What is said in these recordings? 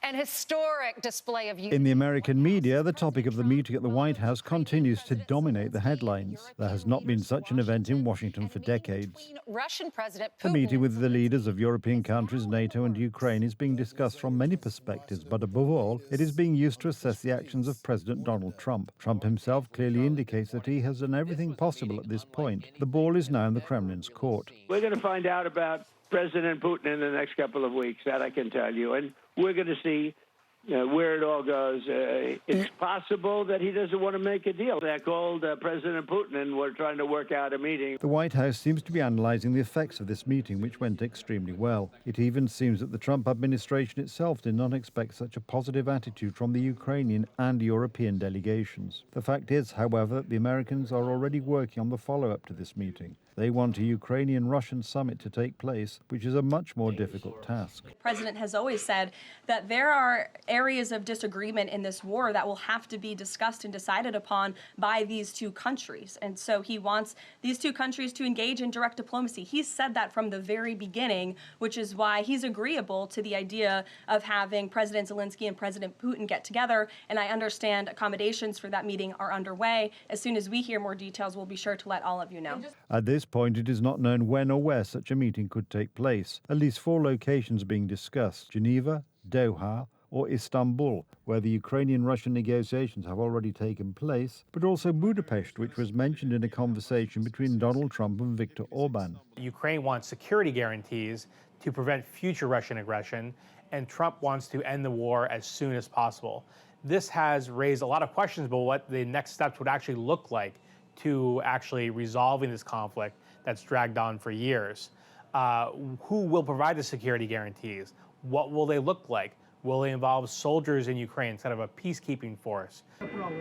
An historic display of In the American media, the topic of the meeting at the White House continues to dominate the headlines. There has not been such an event in Washington for decades. Russian President Putin. The meeting with the leaders of European countries, NATO and Ukraine is being discussed from many perspectives, but above all, it is being used to assess the actions of President Donald Trump. Trump himself clearly indicates that he has done everything possible at this point. The ball is now in the Kremlin's court. We're going to find out about President Putin in the next couple of weeks, that I can tell you, and we're going to see where it all goes. It's possible that he doesn't want to make a deal. They called President Putin and we're trying to work out a meeting. The White House seems to be analysing the effects of this meeting, which went extremely well. It even seems that the Trump administration itself did not expect such a positive attitude from the Ukrainian and European delegations. The fact is, however, that the Americans are already working on the follow-up to this meeting. They want a Ukrainian-Russian summit to take place, which is a much more difficult task. The president has always said that there are areas of disagreement in this war that will have to be discussed and decided upon by these two countries. And so he wants these two countries to engage in direct diplomacy. He's said that from the very beginning, which is why he's agreeable to the idea of having President Zelenskyy and President Putin get together. And I understand accommodations for that meeting are underway. As soon as we hear more details, we'll be sure to let all of you know. At this point, it is not known when or where such a meeting could take place. At least 4 locations are being discussed: Geneva, Doha, or Istanbul, where the Ukrainian-Russian negotiations have already taken place, but also Budapest, which was mentioned in a conversation between Donald Trump and Viktor Orban. Ukraine wants security guarantees to prevent future Russian aggression, and Trump wants to end the war as soon as possible. This has raised a lot of questions about what the next steps would actually look like to actually resolving this conflict that's dragged on for years. Who will provide the security guarantees? What will they look like? Will they involve soldiers in Ukraine instead of a peacekeeping force?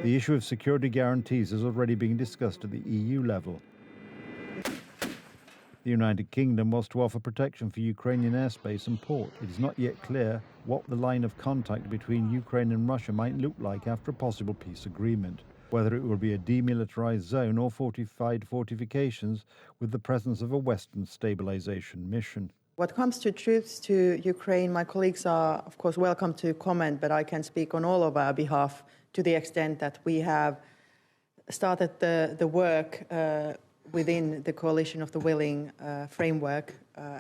The issue of security guarantees is already being discussed at the EU level. The United Kingdom was to offer protection for Ukrainian airspace and port. It is not yet clear what the line of contact between Ukraine and Russia might look like after a possible peace agreement, whether it will be a demilitarized zone or fortified fortifications with the presence of a Western stabilization mission. What comes to troops to Ukraine, my colleagues are, of course, welcome to comment, but I can speak on all of our behalf to the extent that we have started the work within the Coalition of the Willing framework,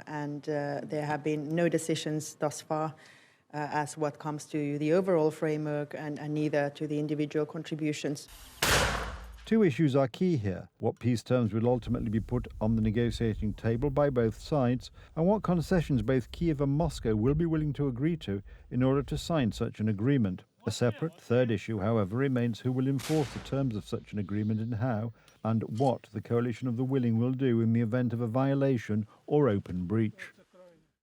and there have been no decisions thus far as what comes to the overall framework and neither to the individual contributions. 2 issues are key here: what peace terms will ultimately be put on the negotiating table by both sides, and what concessions both Kiev and Moscow will be willing to agree to in order to sign such an agreement. A separate third issue, however, remains who will enforce the terms of such an agreement and how, and what the Coalition of the Willing will do in the event of a violation or open breach.